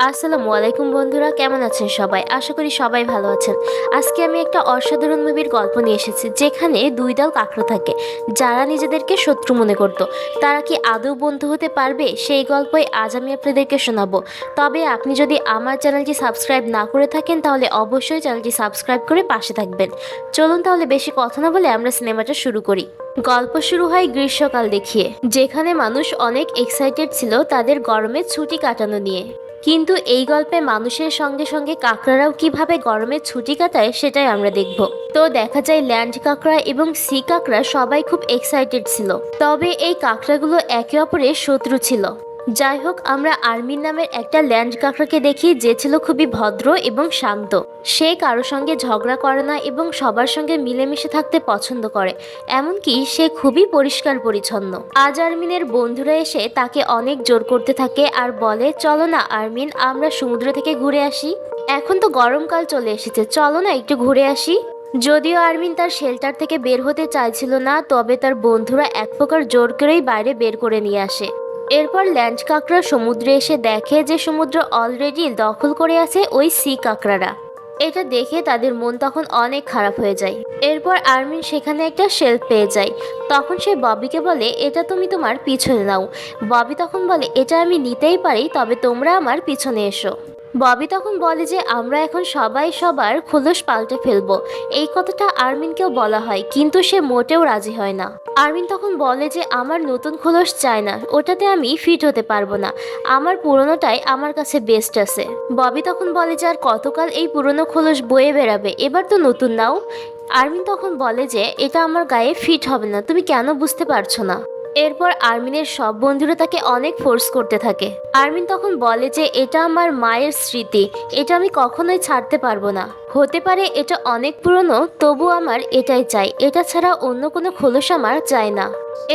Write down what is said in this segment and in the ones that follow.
আসসালামু আলাইকুম বন্ধুরা, কেমন আছেন সবাই? আশা করি সবাই ভালো আছেন। আজকে আমি একটা অসাধারণ মুভির গল্প নিয়ে এসেছি, যেখানে দুই দল কাকড়া থাকে যারা নিজেদেরকে শত্রু মনে করত। তারা কি আদৌ বন্ধু হতে পারবে? সেই গল্পই আজ আমি আপনাদেরকে শোনাবো। তবে আপনি যদি আমার চ্যানেলটি সাবস্ক্রাইব না করে থাকেন তাহলে অবশ্যই চ্যানেলটি সাবস্ক্রাইব করে পাশে থাকবেন। চলুন তাহলে বেশি কথা না বলে আমরা সিনেমাটা শুরু করি। গল্প শুরু হয় গ্রীষ্মকাল দেখিয়ে, যেখানে মানুষ অনেক এক্সাইটেড ছিল তাদের গরমের ছুটি কাটানো নিয়ে। কিন্তু এই গল্পে মানুষের সঙ্গে সঙ্গে কাঁকড়ারাও কিভাবে গরমের ছুটি কাটায় সেটাই আমরা দেখব। তো দেখা যায় ল্যান্ড কাঁকড়া এবং সি কাঁকড়া সবাই খুব এক্সাইটেড ছিল, তবে এই কাঁকড়াগুলো একে অপরের শত্রু ছিল। যাই হোক, আমরা আর্মিন নামের একটা ল্যান্ড কাঁকড়াকে দেখি, যে ছিল খুবই ভদ্র এবং শান্ত। সে কারো সঙ্গে ঝগড়া করে না এবং সবার সঙ্গে মিলেমিশে থাকতে পছন্দ করে। এমনকি সে খুবই পরিষ্কার পরিচ্ছন্ন। আজ আর্মিনের বন্ধুরা এসে তাকে অনেক জোর করতে থাকে আর বলে, চলো না আর্মিন, আমরা সমুদ্র থেকে ঘুরে আসি। এখন তো গরমকাল চলে এসেছে, চলো না একটু ঘুরে আসি। যদিও আর্মিন তার শেল্টার থেকে বের হতে চাইছিল না, তবে তার বন্ধুরা এক প্রকার জোর করেই বাইরে বের করে নিয়ে আসে। এরপর ল্যান্ড কাঁকড়া সমুদ্রে এসে দেখে যে সমুদ্র অলরেডি দখল করে আছে ওই সি কাঁকড়ারা। এটা দেখে তাদের মন তখন অনেক খারাপ হয়ে যায়। এরপর আর্মিন সেখানে একটা শেলফ পেয়ে যায়। তখন সে ববিকে বলে, এটা তুমি তোমার পিছনে নাও। ববি তখন বলে, এটা আমি নিতেই পারি, তবে তোমরা আমার পিছনে এসো। ববি তখন বলে যে আমরা এখন সবাই সবার খোলস পাল্টে ফেলবো। এই কথাটা আর্মিনকেও বলা হয়, কিন্তু সে মোটেও রাজি হয় না। আর্মিন তখন বলে যে আমার নতুন খোলস চাই না, ওটাতে আমি ফিট হতে পারবো না, আমার পুরনোটাই আমার কাছে বেস্ট আছে। ববি তখন বলে যে আর কতকাল এই পুরনো খোলস বয়ে বেড়াবে, এবার তো নতুন নাও। আর্মিন তখন বলে যে এটা আমার গায়ে ফিট হবে না, তুমি কেন বুঝতে পারছো না? এরপর আর্মিনের সব বন্ধুরা তাকে অনেক ফোর্স করতে থাকে। আর্মিন তখন বলে যে এটা আমার মায়ের স্মৃতি, এটা আমি কখনোই ছাড়তে পারবো না। হতে পারে এটা অনেক পুরনো, তবু আমার এটাই চাই, এটা ছাড়া অন্য কোনো খোলস আমার চাই না।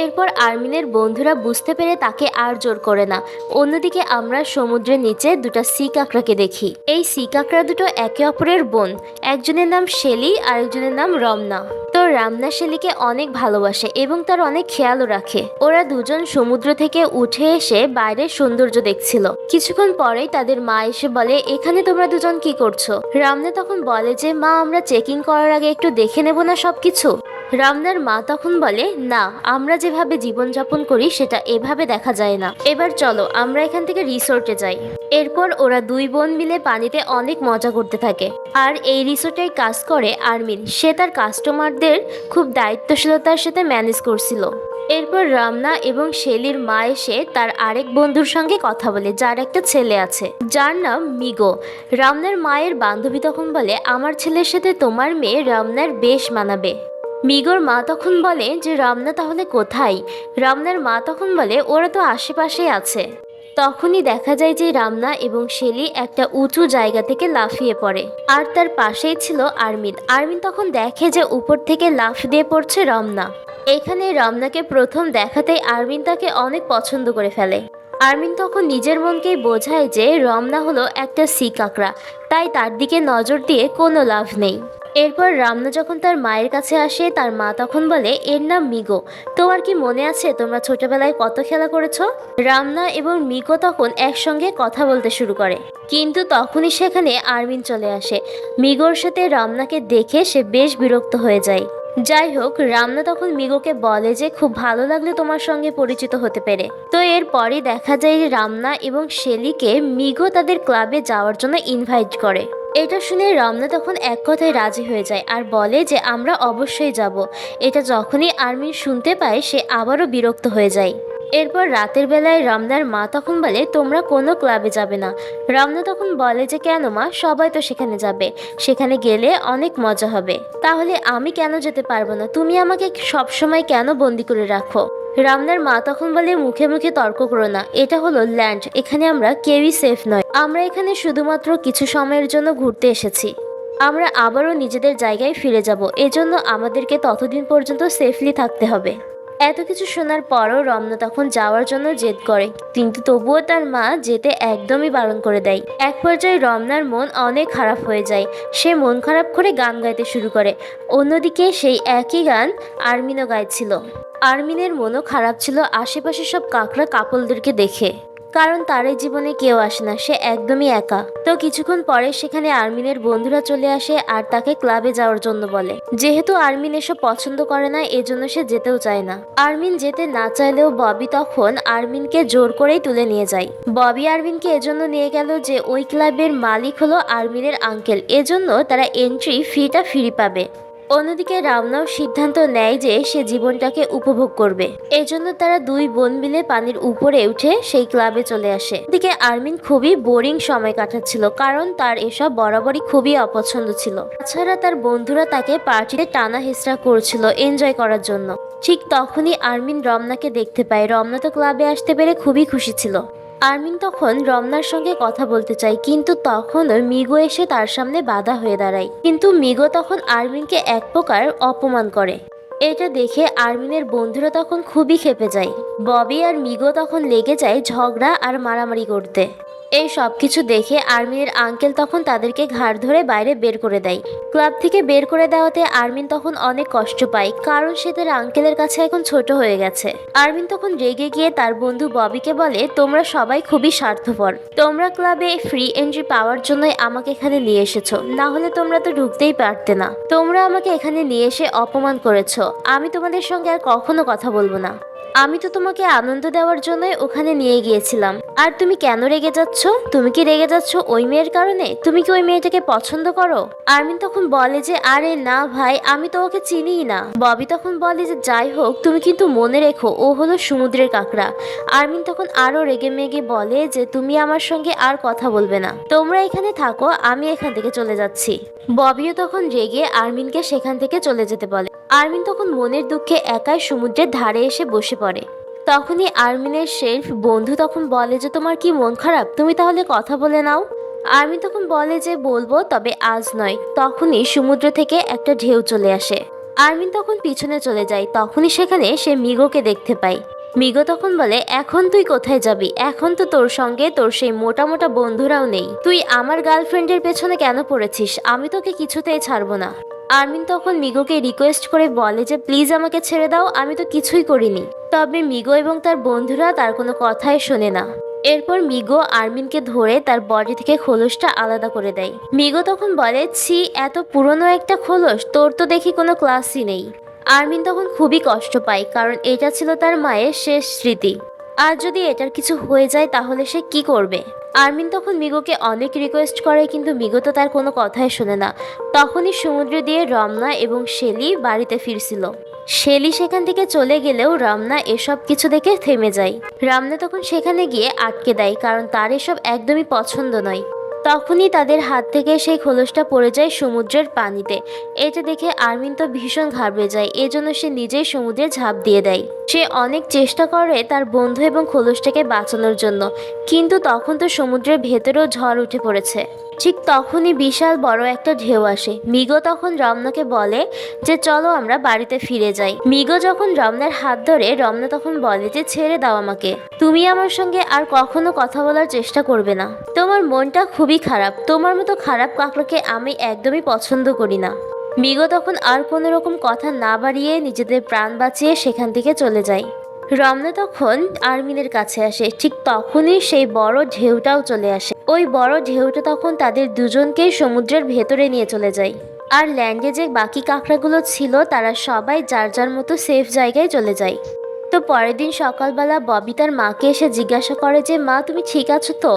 এরপর আর্মিনের বন্ধুরা বুঝতে পেরে তাকে আর জোর করে না। অন্যদিকে আমরা সমুদ্রের নিচে দুটো সি কাঁকড়াকে দেখি। এই সি কাঁকড়া দুটো একে অপরের বোন। একজনের নাম শেলি আর একজনের নাম রমনা। তো রামনা শেলিকে অনেক ভালোবাসে এবং তার অনেক খেয়ালও রাখে। ওরা দুজন সমুদ্র থেকে উঠে এসে বাইরের সৌন্দর্য দেখছিল। কিছুক্ষণ পরেই তাদের মা এসে বলে, এখানে তোমরা দুজন কি করছো? রামনা তখন বলে যে মা, আমরা চেকিং করার আগে একটু দেখে নেব না সবকিছু? রামনার মা তখন বলে, না, আমরা যেভাবে জীবনযাপন করি সেটা এভাবে দেখা যায় না। এবার চলো আমরা এখান থেকে রিসোর্টে যাই। এরপর ওরা দুই বোন মিলে পানিতে অনেক মজা করতে থাকে। আর এই রিসোর্টে কাজ করে আর্মিন। সে তার কাস্টমারদের খুব দায়িত্বশীলতার সাথে ম্যানেজ করছিল। এরপর রামনা এবং শেলির মা এসে তার আরেক বন্ধুর সঙ্গে কথা বলে, যার একটা ছেলে আছে, যার নাম মিগো। রামনার মায়ের বান্ধবী তখন বলে, আমার ছেলের সাথে তোমার মেয়ে রামনার বেশ মানাবে। মিগোর মা তখন বলে যে রামনা তাহলে কোথায়? রামনার মা তখন বলে, ওরা তো আশেপাশেই আছে। তখনই দেখা যায় যে রামনা এবং শেলি একটা উঁচু জায়গা থেকে লাফিয়ে পড়ে, আর তার পাশেই ছিল আর্মিন। আর্মিন তখন দেখে যে উপর থেকে লাফ দিয়ে পড়ছে রমনা। এখানে রমনাকে প্রথম দেখাতেই আর্মিন তাকে অনেক পছন্দ করে ফেলে। আর্মিন তখন নিজের মনকেই বোঝায় যে রমনা হলো একটা সি কাঁকড়া, তাই তার দিকে নজর দিয়ে কোনো লাভ নেই। এরপর রামনা যখন তার মায়ের কাছে আসে, তার মা তখন বলে, এর নাম মিগো। তোমার কি মনে আছে তোমরা ছোটবেলায় কত খেলা করেছো? রামনা এবং মিগো তখন একসঙ্গে কথা বলতে শুরু করে, কিন্তু তখনই সেখানে আর্মিন চলে আসে। মিগোর সাথে রামনাকে দেখে সে বেশ বিরক্ত হয়ে যায়। যাই হোক, রামনা তখন মিগোকে বলে যে খুব ভালো লাগলো তোমার সঙ্গে পরিচিত হতে পেরে। তো এরপরই দেখা যায় যে রামনা এবং শেলিকে মিগো তাদের ক্লাবে যাওয়ার জন্য ইনভাইট করে। এটা শুনে রমনা তখন এক কথায় রাজি হয়ে যায় আর বলে যে আমরা অবশ্যই যাব। এটা যখনই আর্মিন শুনতে পায় সে আবারও বিরক্ত হয়ে যায়। এরপর রাতের বেলায় রমনার মা তখন বলে, তোমরা কোনো ক্লাবে যাবে না। রমনা তখন বলে যে কেন মা, সবাই তো সেখানে যাবে, সেখানে গেলে অনেক মজা হবে। তাহলে আমি কেন যেতে পারবো না? তুমি আমাকে সবসময় কেন বন্দি করে রাখো? রামনার মা তখন বলে, মুখে মুখে তর্ক করো না, এটা হলো ল্যান্ড, এখানে আমরা কেউই সেফ নয়। আমরা এখানে শুধুমাত্র কিছু সময়ের জন্য ঘুরতে এসেছি। আমরা আবারও নিজেদের জায়গায় ফিরে যাব, এজন্য আমাদেরকে ততদিন পর্যন্ত সেফলি থাকতে হবে। এত কিছু শোনার পরও রমনা তখন যাওয়ার জন্য জেদ করে, কিন্তু তবুও তার মা যেতে একদমই বারণ করে দেয়। এক পর্যায়ে রমনার মন অনেক খারাপ হয়ে যায়। সে মন খারাপ করে গান গাইতে শুরু করে। অন্যদিকে সেই একই গান আর্মিনও গাইছিল। আর্মিনের মনও খারাপ ছিল আশেপাশে সব কাকড়া কাপলদেরকে দেখে। কারণ তার এই জীবনে কেউ আসে না, সে একদমই একা। তো কিছুক্ষণ পরে সেখানে আরমিনের বন্ধুরা চলে আসে আর তাকে ক্লাবে যাওয়ার জন্য বলে। যেহেতু আরমিন এসব পছন্দ করে না, এজন্য সে যেতেও চায় না। আরমিন যেতে না চাইলেও ববি তখন আরমিনকে জোর করেই তুলে নিয়ে যায়। ববি আরমিনকে এজন্য নিয়ে গেল যে ওই ক্লাবের মালিক হলো আরমিনের আঙ্কেল, এজন্য তারা এন্ট্রি ফিটা ফ্রি পাবে। অন্যদিকে রামনাও সিদ্ধান্ত নেয় যে সে জীবনটাকে উপভোগ করবে। এজন্য তারা দুই বোন মিলে পানির উপরে উঠে সেই ক্লাবে চলে আসে। এদিকে আরমিন খুবই বোরিং সময় কাটাচ্ছিল, কারণ তার এসব বরাবরই খুবই অপছন্দ ছিল। তাছাড়া তার বন্ধুরা তাকে পার্টিতে টানা হেঁচড়া করছিল এনজয় করার জন্য। ঠিক তখনই আরমিন রমনাকে দেখতে পায়। রমনা তো ক্লাবে আসতে পেরে খুবই খুশি ছিল। আরমিন তখন রমনার সঙ্গে কথা বলতে চায়, কিন্তু তখন মিগো এসে তার সামনে বাধা হয়ে দাঁড়ায়। কিন্তু মিগো তখন আরমিনকে এক প্রকার অপমান করে। এটা দেখে আরমিনের বন্ধুরা তখন খুবই ক্ষেপে যায়। ববি আর মিগো তখন লেগে যায় ঝগড়া আর মারামারি করতে। এই সব কিছু দেখে আরমিনের আঙ্কেল তখন তাদেরকে ঘাড় ধরে বাইরে বের করে দেয়। ক্লাব থেকে বের করে দেওয়াতে আরমিন তখন অনেক কষ্ট পায়, কারণ সে তার আঙ্কেলের কাছে এখন ছোট হয়ে গেছে। আরমিন তখন রেগে গিয়ে তার বন্ধু ববিকে বলে, তোমরা সবাই খুবই স্বার্থপর। তোমরা ক্লাবে ফ্রি এন্ট্রি পাওয়ার জন্যই আমাকে এখানে নিয়ে এসেছো, না হলে তোমরা তো ঢুকতেই পারতে না। তোমরা আমাকে এখানে নিয়ে এসে অপমান করেছো। আমি তোমাদের সঙ্গে আর কখনো কথা বলবো না। আমি তো তোমাকে আনন্দ দেওয়ার জন্যই ওখানে নিয়ে গিয়েছিলাম। আর তুমি কেন রেগে যাচ্ছ? তুমি কি রেগে যাচ্ছ ওই মেয়ের কারণে? তুমি কি ওই মেয়েটাকে পছন্দ করো? আরমিন তখন বলে যে আরে না ভাই, আমি তো ওকে চিনিই না। ববি তখন বলে যে যাই হোক, তুমি কিন্তু মনে রেখো ও হলো সমুদ্রের কাঁকড়া। আরমিন তখন আরো রেগে মেগে বলে যে তুমি আমার সঙ্গে আর কথা বলবে না, তোমরা এখানে থাকো, আমি এখান থেকে চলে যাচ্ছি। ববিও তখন রেগে আরমিনকে সেখান থেকে চলে যেতে বলে। আরমিন তখন মনের দুঃখে একাই সমুদ্রের ধারে এসে বসে পড়ে। তখনই আরমিনের শেলফ বন্ধু তখন বলে যে তোমার কি মন খারাপ, তুমি তাহলে কথা বলে নাও। আরমিন তখন বলে যে বলবো, তবে আজ নয়। তখনই সমুদ্র থেকে একটা ঢেউ চলে আসে। আরমিন তখন পিছনে চলে যায়। তখনই সেখানে সে মিগোকে দেখতে পায়। মিগো তখন বলে, এখন তুই কোথায় যাবি? এখন তো তোর সঙ্গে তোর সেই মোটা মোটা বন্ধুরাও নেই। তুই আমার গার্লফ্রেন্ডের পেছনে কেন পড়েছিস? আমি তোকে কিছুতেই ছাড়বো না। আরমিন তখন মিগোকে রিকোয়েস্ট করে বলে যে প্লিজ আমাকে ছেড়ে দাও, আমি তো কিছুই করিনি। তবে মিগো এবং তার বন্ধুরা তার কোনো কথাই শোনে না। এরপর মিগো আরমিনকে ধরে তার বডি থেকে খোলসটা আলাদা করে দেয়। মিগো তখন বলে, ছি, এত পুরনো একটা খোলস, তোর তো দেখি কোনো ক্লাসই নেই। আরমিন তখন খুবই কষ্ট পায়, কারণ এটা ছিল তার মায়ের শেষ স্মৃতি। আর যদি এটার কিছু হয়ে যায় তাহলে সে কি করবে? আরমিন তখন মিগোকে অনেক রিকোয়েস্ট করে, কিন্তু মিগো তো তার কোনো কথাই শোনে না। তখনই সমুদ্র দিয়ে রমনা এবং শেলি বাড়িতে ফিরছিল। শেলি সেখান থেকে চলে গেলেও রমনা এসব কিছু দেখে থেমে যায়। রমনা তখন সেখানে গিয়ে আটকে দেয়, কারণ তার এসব একদমই পছন্দ নয়। তখনই তাদের হাত থেকে সেই খোলসটা পড়ে যায় সমুদ্রের পানিতে। এটা দেখে আরমিন তো ভীষণ ঘাবড়ে যায়, এজন্য সে নিজেই সমুদ্রে ঝাঁপ দিয়ে দেয়। সে অনেক চেষ্টা করে তার বন্ধু এবং খোলসটাকে বাঁচানোর জন্য, কিন্তু তখন তো সমুদ্রের ভেতরেও ঝড় উঠে পড়েছে। ঠিক তখনই বিশাল বড় একটা ঢেউ আসে। মিগো তখন রমনাকে বলে যে চলো আমরা বাড়িতে ফিরে যাই। মিগো যখন রমনার হাত ধরে, রমনা তখন বলে যে ছেড়ে দাও আমাকে, তুমি আমার সঙ্গে আর কখনো কথা বলার চেষ্টা করবে না। তোমার মনটা খুবই খারাপ, তোমার মতো খারাপ কাকড়াকে আমি একদমই পছন্দ করি না। মিগো তখন আর কোনো রকম কথা না বাড়িয়ে নিজেদের প্রাণ বাঁচিয়ে সেখান থেকে চলে যায়। রমনা তখন আরমিনের কাছে আসে। ঠিক তখনই সেই বড় ঢেউটাও চলে আসে। ওই বড় ঢেউটা তখন তাদের দুজনকেই সমুদ্রের ভেতরে নিয়ে চলে যায়। আর ল্যান্ডে যে বাকি কাঁকড়াগুলো ছিল তারা সবাই যার যার মতো সেফ জায়গায় চলে যায়। তো পরের দিন সকালবেলা ববি তার মাকে এসে জিজ্ঞাসা করে যে মা, তুমি ঠিক আছো তো?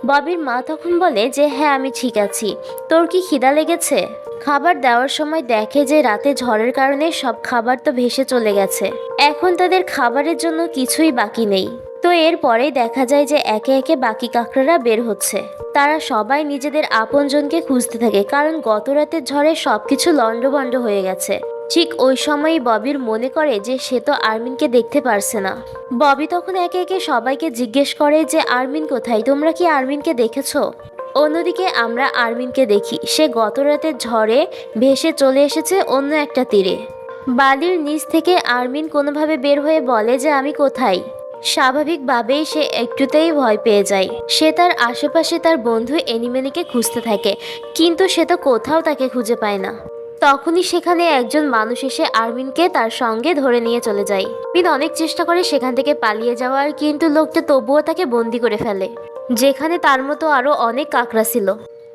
ববির মা তখন বলে যে হ্যাঁ, আমি ঠিক আছি। তোর কি খিদা লেগেছে? খাবার দেওয়ার সময় দেখে যে রাতে ঝড়ের কারণে সব খাবার তো ভেসে চলে গেছে। এখন তাদের খাবারের জন্য কিছুই বাকি নেই। তো এরপরেই দেখা যায় যে একে একে বাকি কাঁকড়ারা বের হচ্ছে। তারা সবাই নিজেদের আপনজনকে খুঁজতে থাকে, কারণ গত রাতের ঝড়ে সবকিছু লন্ডভন্ড হয়ে গেছে। ঠিক ওই সময়ই ববির মনে করে যে সে তো আরমিনকে দেখতে পারছে না। ববি তখন একে একে সবাইকে জিজ্ঞেস করে যে আরমিন কোথায়, তোমরা কি আরমিনকে দেখেছো? অন্যদিকে আমরা আরমিনকে দেখি, সে গত রাতের ঝড়ে ভেসে চলে এসেছে অন্য একটা তীরে। বালির নিচ থেকে আরমিন কোনোভাবে বের হয়ে বলে যে আমি কোথায়। স্বাভাবিকভাবেই সে একটুতেই ভয় পেয়ে যায়। সে তার আশেপাশে তার বন্ধু এনিমেনিকে খুঁজতে থাকে, কিন্তু সে তো কোথাও তাকে খুঁজে পায় না। তখনই সেখানে একজন মানুষ এসে আরমিনকে তার সঙ্গে ধরে নিয়ে চলে যায়। আরমিন অনেক চেষ্টা করে সেখান থেকে পালিয়ে যাওয়ার, কিন্তু লোকটা তবুও তাকে বন্দি করে ফেলে, যেখানে তার মতো আরো অনেক কাকড়া ছিল।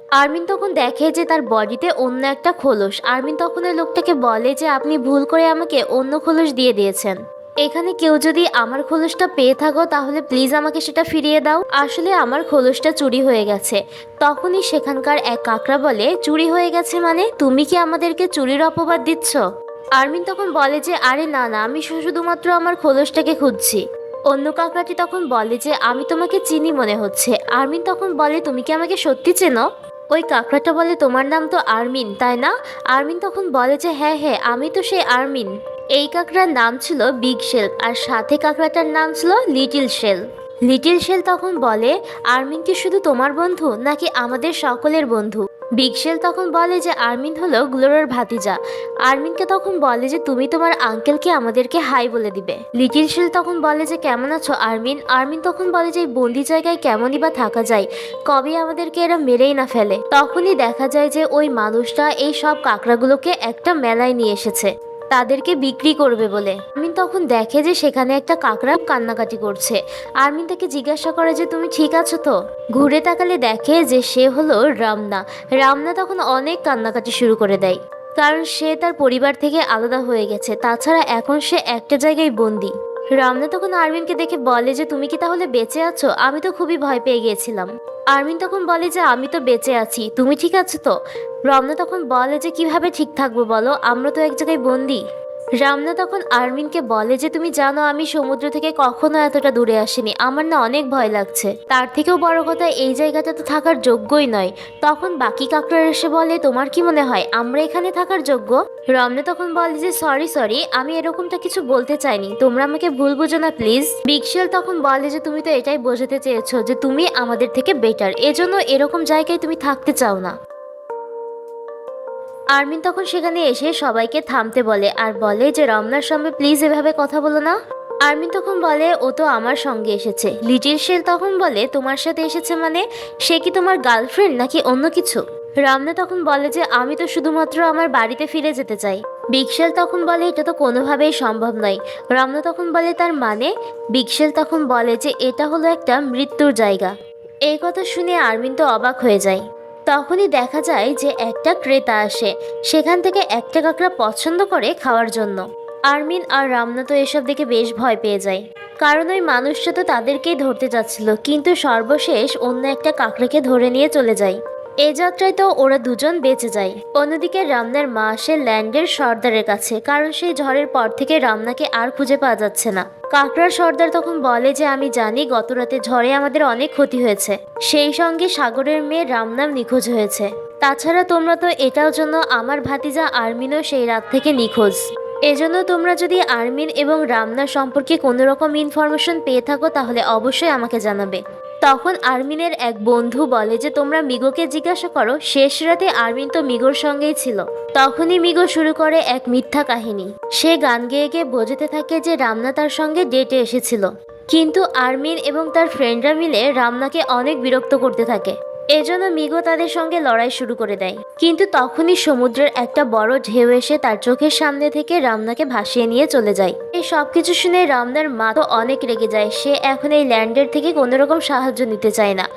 আরমিন তখন দেখে যে তার বডিতে অন্য একটা খোলস। আরমিন তখন ওই লোকটাকে বলে যে আপনি ভুল করে আমাকে অন্য খোলস দিয়ে দিয়েছেন। এখানে কেউ যদি আমার খোলসটা পেয়ে থাকো তাহলে প্লিজ আমাকে সেটা ফিরিয়ে দাও, আসলে আমার খোলসটা চুরি হয়ে গেছে। তখনই সেখানকার এক কাকড়া বলে, চুরি হয়ে গেছে মানে? তুমি কি আমাদেরকে চুরির অপবাদ দিচ্ছ? আরমিন তখন বলে যে আরে না না, আমি শুধুমাত্র আমার খোলসটাকে খুঁজছি। অন্য কাকড়াটি তখন বলে যে আমি তোমাকে চিনি মনে হচ্ছে। আরমিন তখন বলে তুমি কি আমাকে সত্যি চেনো? ওই কাকড়াটা বলে তোমার নাম তো আরমিন, তাই না? আরমিন তখন বলে যে হ্যাঁ হ্যাঁ, আমি তো সেই আরমিন। এই কাকড়ার নাম ছিল বিগ শেল, আর সাথে কাকড়াটার নাম ছিল লিটিল শেল। লিটিল শেল তখন বলে আরমিন কি শুধু তোমার বন্ধু নাকি আমাদের সকলের বন্ধু? বিগ শেল তখন বলে যে আরমিন হলো গ্লোরার ভাতিজা। আরমিনকে তখন বলে যে তুমি তোমার আঙ্কেলকে আমাদেরকে হাই বলে দিবে। লিটিল শেল তখন বলে যে কেমন আছো আরমিন? আরমিন তখন বলে যে এই বন্দি জায়গায় কেমনই বা থাকা যায়, কবে আমাদেরকে এরা মেরেই না ফেলে। তখনই দেখা যায় যে ওই মানুষটা এই সব কাঁকড়াগুলোকে একটা মেলায় নিয়ে এসেছে তাদেরকে বিক্রি করবে বলে। আরমিন তখন দেখে যে সেখানে একটা কাকড়া কান্নাকাটি করছে। আরমিন তাকে জিজ্ঞাসা করে যে তুমি ঠিক আছো তো? ঘুরে তাকালে দেখে যে সে হলো রামনা। রামনা তখন অনেক কান্নাকাটি শুরু করে দেয়, কারণ সে তার পরিবার থেকে আলাদা হয়ে গেছে, তাছাড়া এখন সে একটা জায়গায় বন্দি। রামনা তখন আরমিনকে দেখে বলে যে তুমি কি তাহলে বেঁচে আছো? আমি তো খুবই ভয় পেয়ে গিয়েছিলাম। আরমিন তখন বলে যে আমি তো বেঁচে আছি, তুমি ঠিক আছো তো? রমনা তখন বলে যে কিভাবে ঠিক থাকবো বলো, আমরা তো এক জায়গায় বন্দি। রামনা তখন আরমিনকে বলে যে তুমি জানো আমি সমুদ্র থেকে কখনো এতটা দূরে আসিনি, আমার না অনেক ভয় লাগছে, তার থেকেও বড় কথা এই জায়গাটা তো থাকার যোগ্যই নয়। তখন বাকি কাকড়া এসে বলে তোমার কি মনে হয় আমরা এখানে থাকার যোগ্য? রমনা তখন বলে যে সরি সরি, আমি এরকমটা কিছু বলতে চাইনি, তোমরা আমাকে ভুল বুঝো না প্লিজ। বিগশেল তখন বলে যে তুমি তো এটাই বোঝাতে চেয়েছো যে তুমি আমাদের থেকে বেটার, এজন্য এরকম জায়গায় তুমি থাকতে চাও না। আরমিন তখন সেখানে এসে সবাইকে থামতে বলে আর বলে যে রমনার সঙ্গে প্লিজ এভাবে কথা বলো না। আরমিন তখন বলে ও তো আমার সঙ্গে এসেছে। লিটিল শেল তখন বলে তোমার সাথে এসেছে মানে? সে কি তোমার গার্লফ্রেন্ড নাকি অন্য কিছু? রমনা তখন বলে যে আমি তো শুধুমাত্র আমার বাড়িতে ফিরে যেতে চাই। বিগশেল তখন বলে এটা তো কোনোভাবেই সম্ভব নয়। রমনা তখন বলে তার মানে? বিগশেল তখন বলে যে এটা হলো একটা মৃত্যুর জায়গা। এই কথা শুনে আরমিন তো অবাক হয়ে যায়। তখনই দেখা যায় যে একটা ক্রেতা আসে, সেখান থেকে একটা কাঁকড়া পছন্দ করে খাওয়ার জন্য। আরমিন আর রামনা তো এসব দেখে বেশ ভয় পেয়ে যায়, কারণ ওই মানুষটা তো তাদেরকেই ধরতে যাচ্ছিল, কিন্তু সর্বশেষ অন্য একটা কাঁকড়াকে ধরে নিয়ে চলে যায়। এ যাত্রায় তো ওরা দুজন বেঁচে যায়। অন্যদিকে রামনার মা আসে ল্যান্ডের সর্দারের কাছে, কারণ সেই ঝড়ের পর থেকে রামনাকে আর খুঁজে পাওয়া যাচ্ছে না। কাকড়ার সর্দার তখন বলে যে আমি জানি গত রাতে ঝড়ে আমাদের অনেক ক্ষতি হয়েছে, সেই সঙ্গে সাগরের মেয়ে রামনাম নিখোঁজ হয়েছে। তাছাড়া তোমরা তো এটাও জন্য আমার ভাতিজা আরমিনও সেই রাত থেকে নিখোঁজ। এজন্য তোমরা যদি আরমিন এবং রামনার সম্পর্কে কোনো রকম ইনফরমেশন পেয়ে থাকো তাহলে অবশ্যই আমাকে জানাবে। তখন আরমিনের এক বন্ধু বলে যে তোমরা মিগোকে জিজ্ঞাসা করো, শেষ রাতে আরমিন তো মিগোর সঙ্গেই ছিল। তখনই মিগো শুরু করে এক মিথ্যা কাহিনী। সে গান গেয়ে গিয়ে বোঝাতে থাকে যে রামনা তার সঙ্গে ডেটে এসেছিল, কিন্তু আরমিন এবং তার ফ্রেন্ডরা মিলে রামনাকে অনেক বিরক্ত করতে থাকে। এজন্য মিগো তাদের সঙ্গে লড়াই শুরু করে দেয়, কিন্তু তখনই সমুদ্রের একটা বড় ঢেউ এসে তার চোখের সামনে থেকে রামনাকে ভাসিয়ে নিয়ে চলে যায়। এই সবকিছু শুনে রামনার মা তো অনেক রেগে যায়, সে এখন এই ল্যান্ডের থেকে কোনো রকম সাহায্য নিতে চায় না।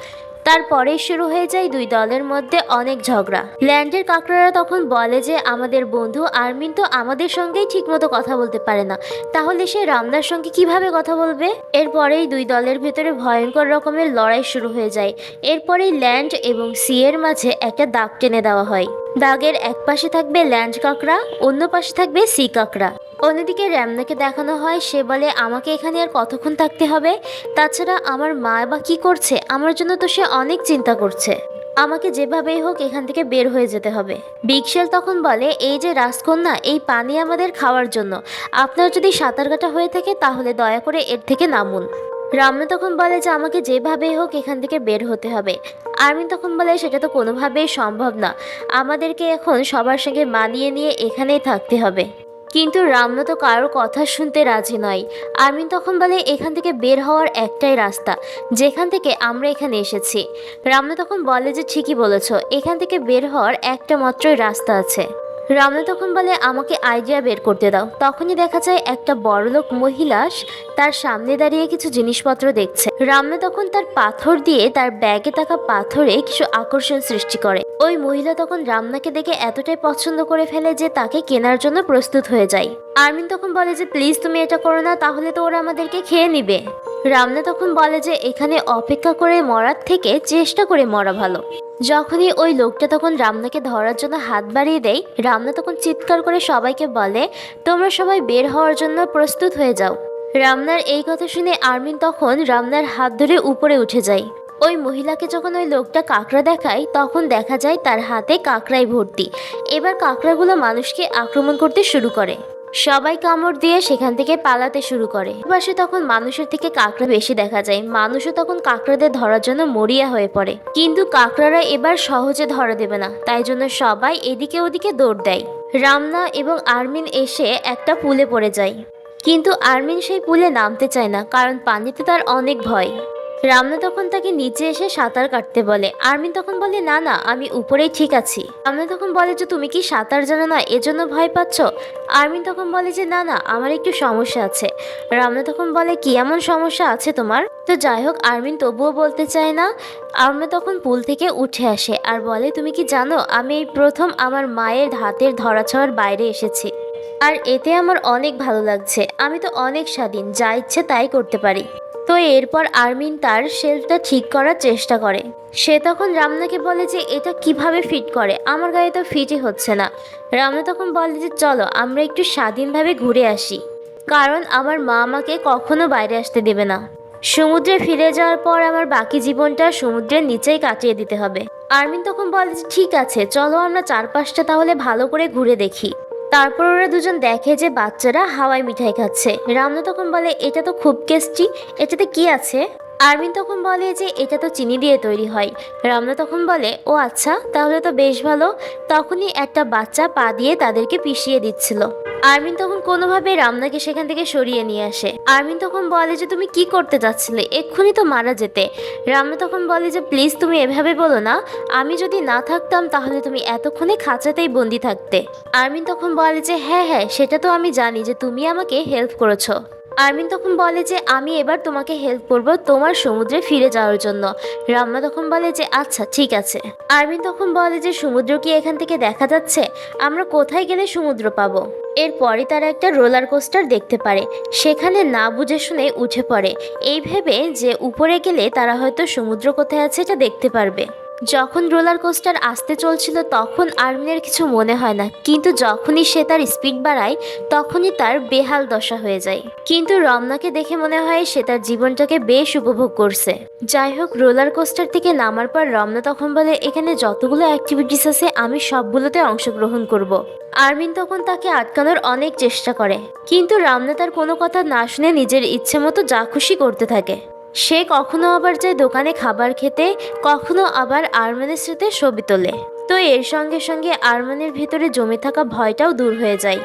তারপরেই শুরু হয়ে যায় দুই দলের মধ্যে অনেক ঝগড়া। ল্যান্ডের কাকড়ারা তখন বলে যে আমাদের বন্ধু আরমিন তো আমাদের সঙ্গেই ঠিকমতো কথা বলতে পারে না, তাহলে সে রামনার সঙ্গে কিভাবে কথা বলবে? এরপরেই দুই দলের ভেতরে ভয়ঙ্কর রকমের লড়াই শুরু হয়ে যায়। এরপরেই ল্যান্ড এবং সি এর মাঝে একটা দাগ টেনে দেওয়া হয়। দাগের এক পাশে থাকবে ল্যান্ড কাকড়া, অন্য পাশে থাকবে সি কাকড়া। অন্যদিকে রামনাকে দেখানো হয়, সে বলে আমাকে এখানে আর কতক্ষণ থাকতে হবে? তাছাড়া আমার মা বা কি করছে, আমার জন্য তো সে অনেক চিন্তা করছে, আমাকে যেভাবেই হোক এখান থেকে বের হয়ে যেতে হবে। বিগশেল তখন বলে এই যে রাজকন্যা, এই পানি আমাদের খাওয়ার জন্য, আপনার যদি সাঁতার কাটা হয়ে থাকে তাহলে দয়া করে এর থেকে নামুন। রামনা তখন বলে যে আমাকে যেভাবেই হোক এখান থেকে বের হতে হবে। আরমিন তখন বলে সেটা তো কোনোভাবেই সম্ভব না, আমাদেরকে এখন সবার সঙ্গে মানিয়ে নিয়ে এখানেই থাকতে হবে। কিন্তু রামনা তো কারোর কথা শুনতে রাজি নয়। আরমিন তখন বলে এখান থেকে বের হওয়ার একটাই রাস্তা, যেখান থেকে আমরা এখানে এসেছি। রামনা তখন বলে যে ঠিকই বলেছ, এখান থেকে বের হওয়ার একটা মাত্রই রাস্তা আছে। রামনা তখন বলে আমাকে আইডিয়া বের করতে দাও। তখনই দেখা যায় একটা বড়লোক মহিলা তার সামনে দাঁড়িয়ে কিছু জিনিসপত্র দেখছে। রামনা তখন তার পাথর দিয়ে তার ব্যাগে থাকা পাথরে কিছু আকর্ষণ সৃষ্টি করে। ওই মহিলা তখন রামনাকে দেখে এতটাই পছন্দ করে ফেলে যে তাকে কেনার জন্য প্রস্তুত হয়ে যায়। আরমিন তখন বলে যে প্লিজ তুমি এটা করো না, তাহলে তো ওরা আমাদেরকে খেয়ে নিবে। রামনা তখন বলে যে এখানে অপেক্ষা করে মরার থেকে চেষ্টা করে মরা ভালো। যখনই ওই লোকটা তখন রামনাকে ধরার জন্য হাত বাড়িয়ে দেয়, রামনা তখন চিৎকার করে সবাইকে বলে তোমরা সবাই বের হওয়ার জন্য প্রস্তুত হয়ে যাও। রামনার এই কথা শুনে আরমিন তখন রামনার হাত ধরে উপরে উঠে যায়। ওই মহিলাকে যখন ওই লোকটা কাঁকড়া দেখায় তখন দেখা যায় তার হাতে কাঁকড়ায় ভর্তি। এবার কাঁকড়াগুলো মানুষকে আক্রমণ করতে শুরু করে। সবাই কামড় দিয়ে সেখান থেকে পালাতে শুরু করে। পাশে তখন মানুষের থেকে কাঁকড়া বেশি দেখা যায়। মানুষও তখন কাঁকড়াদের ধরার জন্য মরিয়া হয়ে পড়ে, কিন্তু কাঁকড়ারা এবার সহজে ধরা দেবে না, তাই জন্য সবাই এদিকে ওদিকে দৌড় দেয়। রামনা এবং আরমিন এসে একটা পুলে পড়ে যায়, কিন্তু আরমিন সেই পুলে নামতে চায় না, কারণ পানিতে তার অনেক ভয়। রামনা তখন তাকে নিচে এসে সাঁতার কাটতে বলে। আরমিন তখন বলে না না, আমি উপরেই ঠিক আছি। রামনা তখন বলে যে তুমি কি সাঁতার জানো না, এজন্য ভয় পাচ্ছ? আরমিন তখন বলে যে না না, আমার একটু সমস্যা আছে। রামনা তখন বলে কি এমন সমস্যা আছে তোমার? তো যাই হোক, আরমিন তবুও বলতে চায় না। রামনা তখন পুল থেকে উঠে আসে আর বলে তুমি কি জানো, আমি এই প্রথম আমার মায়ের হাতের ধরাছোঁয়ার বাইরে এসেছি, আর এতে আমার অনেক ভালো লাগছে। আমি তো অনেক স্বাধীন, যা ইচ্ছে তাই করতে পারি। তো এরপর আরমিন তার শেলটা ঠিক করার চেষ্টা করে। সে তখন রামনাকে বলে যে এটা কিভাবে ফিট করে, আমার গায়ে তো ফিটই হচ্ছে না। রামনা তখন বলে যে চলো আমরা একটু স্বাধীনভাবে ঘুরে আসি, কারণ আমার মা আমাকে কখনো বাইরে আসতে দেবে না। সমুদ্রে ফিরে যাওয়ার পর আমার বাকি জীবনটা সমুদ্রের নিচেই কাটিয়ে দিতে হবে। আরমিন তখন বলে যে ঠিক আছে, চলো আমরা চারপাশটা তাহলে ভালো করে ঘুরে দেখি। তারপর ওরা দুজন দেখে যে বাচ্চারা হাওয়াই মিঠাই খাচ্ছে। রামনা তখন বলে এটা তো খুব টেস্টি, এটাতে কি আছে? আরমিন তখন বলে যে এটা তো চিনি দিয়ে তৈরি হয়। রামনা তখন বলে ও আচ্ছা, তাহলে তো বেশ ভালো। তখনই একটা বাচ্চা পা দিয়ে তাদেরকে পিষিয়ে দিচ্ছিল। আরমিন তখন কোনোভাবে রামনাকে সেখান থেকে সরিয়ে নিয়ে আসে। আরমিন তখন বলে যে তুমি কি করতে যাচ্ছিলে, এক্ষুনি তো মারা যেতে। রামনা তখন বলে যে প্লিজ তুমি এভাবে বলো না, আমি যদি না থাকতাম তাহলে তুমি এতক্ষণে খাঁচাতেই বন্দি থাকতে। আরমিন তখন বলে যে হ্যাঁ হ্যাঁ, সেটা তো আমি জানি যে তুমি আমাকে হেল্প করেছো। আরমিন তখন বলে যে আমি এবার তোমাকে হেল্প করব তোমার সমুদ্রে ফিরে যাওয়ার জন্য। রামনা তখন বলে যে আচ্ছা ঠিক আছে। আরমিন তখন বলে যে সমুদ্র কি এখান থেকে দেখা যাচ্ছে? আমরা কোথায় গেলে সমুদ্র পাবো? এরপরে তারা একটা রোলার কোস্টার দেখতে পারে, সেখানে না বুঝে শুনে উঠে পড়ে, এই ভেবে যে উপরে গেলে তারা হয়তো সমুদ্র কোথায় আছে এটা দেখতে পারবে। যখন রোলার কোস্টার আসতে চলছিল তখন আর্মিনের কিছু মনে হয় না, কিন্তু যখনই সে তার স্পিড বাড়ায় তখনই তার বেহাল দশা হয়ে যায়। কিন্তু রমনাকে দেখে মনে হয় সে তার জীবনটাকে বেশ উপভোগ করছে। যাই হোক, রোলার কোস্টার থেকে নামার পর রমনা তখন বলে এখানে যতগুলো অ্যাক্টিভিটিস আছে আমি সবগুলোতে অংশগ্রহণ করব। আরমিন তখন তাকে আটকানোর অনেক চেষ্টা করে, কিন্তু রমনা তার কোনো কথা না শুনে নিজের ইচ্ছে মতো যা খুশি করতে থাকে। সে কখনো আবার যায় দোকানে খাবার খেতে, কখনো আবার আরমানের সাথে ছবি তোলে। তো এর সঙ্গে সঙ্গে আরমানের ভিতরে জমে থাকা ভয়টাও দূর হয়ে যায়।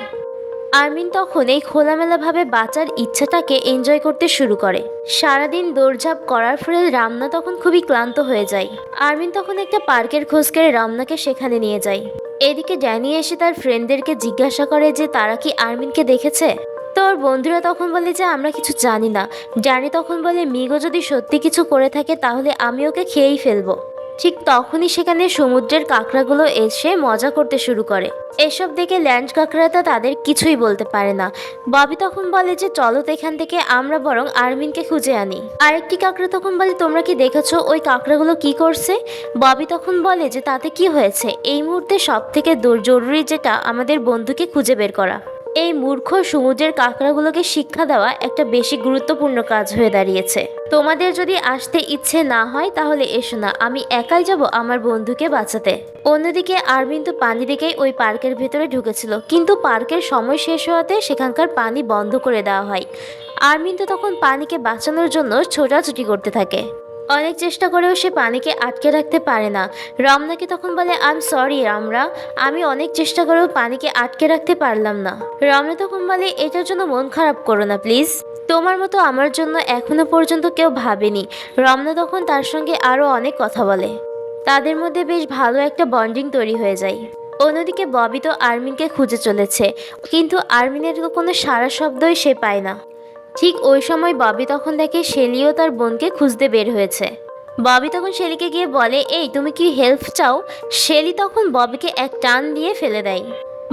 আরমিন তখন এই খোলামেলাভাবে বাঁচার ইচ্ছাটাকে এনজয় করতে শুরু করে। সারাদিন দৌড়ঝাঁপ করার ফলে রামনা তখন খুবই ক্লান্ত হয়ে যায়। আরমিন তখন একটা পার্কের খোঁজ করে রামনাকে সেখানে নিয়ে যায়। এদিকে ড্যানি এসে তার ফ্রেন্ডদেরকে জিজ্ঞাসা করে যে তারা কি আরমিনকে দেখেছে। তোর বন্ধুরা তখন বলে যে আমরা কিছু জানি না। ড্যানি তখন বলে মিগো যদি সত্যি কিছু করে থাকে তাহলে আমি ওকে খেয়েই ফেলবো। ঠিক তখনই সেখানে সমুদ্রের কাঁকড়াগুলো এসে মজা করতে শুরু করে। এসব দেখে ল্যান্ড কাঁকড়াটা তাদের কিছুই বলতে পারে না। ববি তখন বলে যে চলো তো এখান থেকে আমরা বরং আরমিনকে খুঁজে আনি। আরেকটি কাঁকড়া তখন বলে তোমরা কি দেখেছো ওই কাঁকড়াগুলো কি করছে? ববি তখন বলে যে তাতে কি হয়েছে, এই মুহূর্তে সব থেকে জরুরি যেটা আমাদের বন্ধুকে খুঁজে বের করা। এই মূর্খ সমুদ্রের কাঁকড়াগুলোকে শিক্ষা দেওয়া একটা বেশি গুরুত্বপূর্ণ কাজ হয়ে দাঁড়িয়েছে। তোমাদের যদি আসতে ইচ্ছে না হয় তাহলে এসো না, আমি একাই যাব আমার বন্ধুকে বাঁচাতে। অন্যদিকে আরমিন তো পানি দেখেই ওই পার্কের ভেতরে ঢুকেছিল, কিন্তু পার্কের সময় শেষ হওয়াতে সেখানকার পানি বন্ধ করে দেওয়া হয়। আরমিন তো তখন পানিকে বাঁচানোর জন্য ছোটাছুটি করতে থাকে। অনেক চেষ্টা করেও সে পানিকে আটকে রাখতে পারে না। রমনাকে তখন বলে আই এম সরি রামরা, আমি অনেক চেষ্টা করেও পানিকে আটকে রাখতে পারলাম না। রমনা তখন বলে এটার জন্য মন খারাপ করো না প্লিজ, তোমার মতো আমার জন্য এখনো পর্যন্ত কেউ ভাবেনি। রমনা তখন তার সঙ্গে আরও অনেক কথা বলে, তাদের মধ্যে বেশ ভালো একটা বন্ডিং তৈরি হয়ে যায়। অন্যদিকে ববি তো আর্মিনকে খুঁজে চলেছে, কিন্তু আর্মিনের তো কোনো সাড়া শব্দই সে পায় না। ঠিক ওই সময় ববি তখন দেখে শেলিও তার বোনকে খুঁজতে বের হয়েছে। ববি তখন শেলিকে গিয়ে বলে, এই তুমি কি হেল্প চাও? শেলি তখন ববিকে এক টান দিয়ে ফেলে দেয়।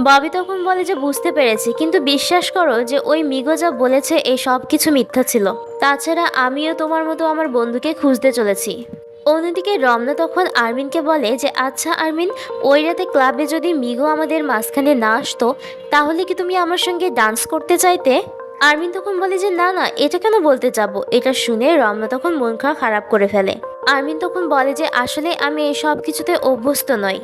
ববি তখন বলে যে বুঝতে পেরেছি, কিন্তু বিশ্বাস করো যে ওই মিগো যা বলেছে এই সব কিছু মিথ্যা ছিল। তাছাড়া আমিও তোমার মতো আমার বন্ধুকে খুঁজতে চলেছি। অন্যদিকে রমনা তখন আর্মিনকে বলে যে আচ্ছা আর্মিন, ওই রাতে ক্লাবে যদি মিগো আমাদের মাঝখানে না আসতো, তাহলে কি তুমি আমার সঙ্গে ডান্স করতে চাইতে? আর্মিন তখন বলে যে না না, এটা কেন বলতে যাব। এটা শুনে রমনা তখন মন খারাপ করে ফেলে। আর্মিন তখন বলে যে আসলে আমি এই সব কিছুতে অভ্যস্ত নই।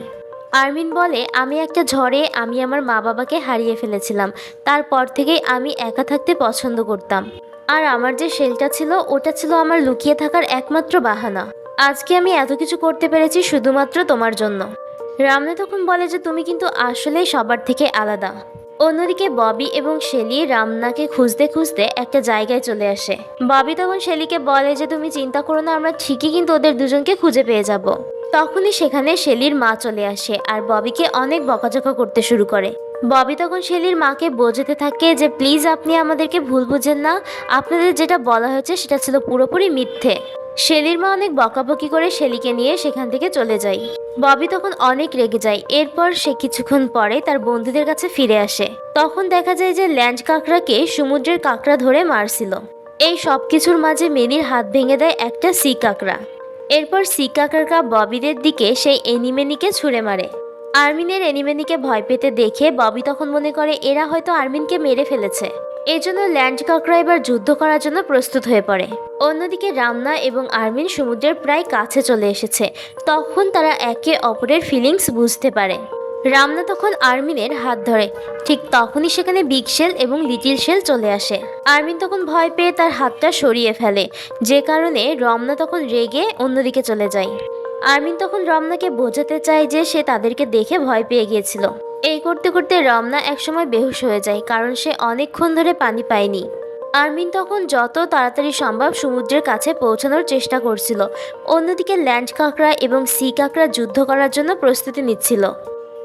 আর্মিন বলে, আমি একটা ঝড়ে আমি আমার মা বাবাকে হারিয়ে ফেলেছিলাম। তারপর থেকেই আমি একা থাকতে পছন্দ করতাম। আর আমার যে শেলটা ছিল ওটা ছিল আমার লুকিয়ে থাকার একমাত্র বাহানা। আজকে আমি এত কিছু করতে পেরেছি শুধুমাত্র তোমার জন্য। রামনা তখন বলে যে তুমি কিন্তু আসলেই সবার থেকে আলাদা। অন্যদিকে ববি এবং শেলি রামনাকে খুঁজতে খুঁজতে একটা জায়গায় চলে আসে। ববি তখন শেলিকে বলে যে তুমি চিন্তা করো না, আমরা ঠিকই কিন্তু ওদের দুজনকে খুঁজে পেয়ে যাব। তখনই সেখানে শেলির মা চলে আসে আর ববিকে অনেক বকাঝকা করতে শুরু করে। ববি তখন শেলির মাকে বোঝাতে থাকে যে প্লিজ আপনি আমাদেরকে ভুল বুঝেন না, আপনাদের যেটা বলা হয়েছে সেটা ছিল পুরোপুরি মিথ্যে। শেলির মা অনেক বকাবকি করে শেলিকে নিয়ে সেখান থেকে চলে যায়। ববি তখন অনেক রেগে যায়। এরপর সে কিছুক্ষণ পরে তার বন্ধুদের কাছে ফিরে আসে। তখন দেখা যায় যে ল্যান্ড কাঁকড়াকে সমুদ্রের কাঁকড়া ধরে মারছিল। এই সব কিছুর মাঝে মেনির হাত ভেঙে দেয় একটা সি কাঁকড়া। এরপর সি কাঁকড়া ববিদের দিকে সেই এনিমেনিকে ছুঁড়ে মারে। আর্মিনের এনিমেনিকে ভয় পেতে দেখে ববি তখন মনে করে এরা হয়তো আর্মিনকে মেরে ফেলেছে। এজন্য ল্যান্ড কাঁকড়া এবার যুদ্ধ করার জন্য প্রস্তুত হয়ে পড়ে। অন্যদিকে রামনা এবং আর্মিন সমুদ্রের প্রায় কাছে চলে এসেছে। তখন তারা একে অপরের ফিলিংস বুঝতে পারে। রামনা তখন আর্মিনের হাত ধরে। ঠিক তখনই সেখানে বিগ শেল এবং লিটিল শেল চলে আসে। আর্মিন তখন ভয় পেয়ে তার হাতটা সরিয়ে ফেলে, যে কারণে রমনা তখন রেগে অন্যদিকে চলে যায়। আর্মিন তখন রমনাকে বোঝাতে চায় যে সে তাদেরকে দেখে ভয় পেয়ে গিয়েছিল। এই করতে করতে রমনা একসময় বেহুশ হয়ে যায়, কারণ সে অনেকক্ষণ ধরে পানি পায়নি। আর্মিন তখন যত তাড়াতাড়ি সম্ভব সমুদ্রের কাছে পৌঁছানোর চেষ্টা করছিল। অন্যদিকে ল্যান্ড কাঁকড়া এবং সি কাঁকড়া যুদ্ধ করার জন্য প্রস্তুতি নিচ্ছিল।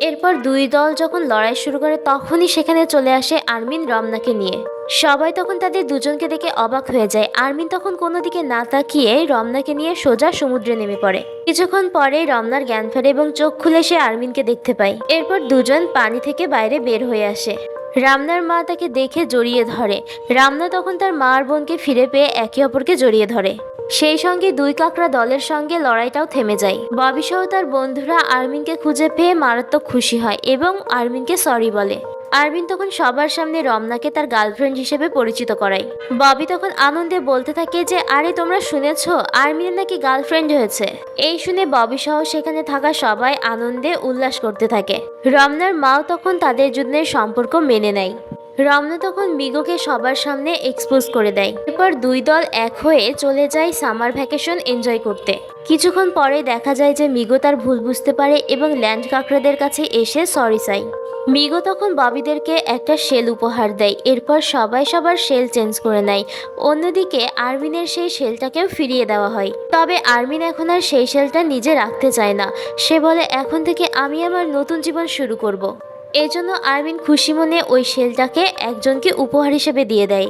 এরপর দুই দল যখন লড়াই শুরু করে তখনই সেখানে চলে আসে আর্মিন রমনাকে নিয়ে। সবাই তখন তাদের দুজনকে দেখে অবাক হয়ে যায়। আর্মিন তখন কোনো দিকে না তাকিয়ে রমনাকে নিয়ে সোজা সমুদ্রে নেমে পড়ে। কিছুক্ষণ পরেই রমনার জ্ঞান ফেরে এবং চোখ খুলে সে আর্মিনকে দেখতে পায়। এরপর দুজন পানি থেকে বাইরে বের হয়ে আসে। রামনার মা তাকে দেখে জড়িয়ে ধরে। রামনা তখন তার মা আর বোনকে ফিরে পেয়ে একে অপরকে জড়িয়ে ধরে। সেই সঙ্গে দুই কাঁকড়া দলের সঙ্গে লড়াইটাও থেমে যায়। ববি সহ তার বন্ধুরা আর্মিনকে খুঁজে পেয়ে মারাত্মক খুশি হয় এবং আর্মিনকে সরি বলে। আর্মিন তখন সবার সামনে রমনাকে তার গার্লফ্রেন্ড হিসেবে পরিচিত করায়। ববি তখন আনন্দে বলতে থাকে যে আরে তোমরা শুনেছো, আর্মিনের নাকি গার্লফ্রেন্ড হয়েছে। এই শুনে ববি সহ সেখানে থাকা সবাই আনন্দে উল্লাস করতে থাকে। রমনার মাও তখন তাদের যুদ্ধের সম্পর্ক মেনে নেয়। রমনা তখন মিগোকে সবার সামনে এক্সপোজ করে দেয়। এরপর দুই দল এক হয়ে চলে যায় সামার ভ্যাকেশন এনজয় করতে। কিছুক্ষণ পরে দেখা যায় যে মিগো তার ভুল বুঝতে পারে এবং ল্যান্ড কাঁকড়াদের কাছে এসে সরি চায়। মিগো তখন ববিদেরকে একটা শেল উপহার দেয়। এরপর সবাই সবার শেল চেঞ্জ করে নেয়। অন্যদিকে আর্মিনের সেই শেলটাকেও ফিরিয়ে দেওয়া হয়। তবে আর্মিন এখন আর সেই শেলটা নিজে রাখতে চায় না। সে বলে এখন থেকে আমি আমার নতুন জীবন শুরু করব। এজন্য আর্মিন খুশি মনে ওই শেলটাকে একজনকে উপহার হিসেবে দিয়ে দেয়,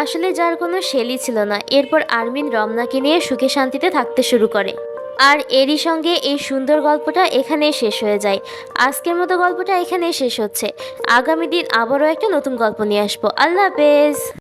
আসলে যার কোনো শেলই ছিল না। এরপর আর্মিন রমনাকে নিয়ে সুখে শান্তিতে থাকতে শুরু করে। আর এরই সঙ্গে এই সুন্দর গল্পটা এখানেই শেষ হয়ে যায়। আজকের মতো গল্পটা এখানেই শেষ হচ্ছে। আগামী দিন আবারও একটা নতুন গল্প নিয়ে আসবো। আল্লাহ হাফেজ।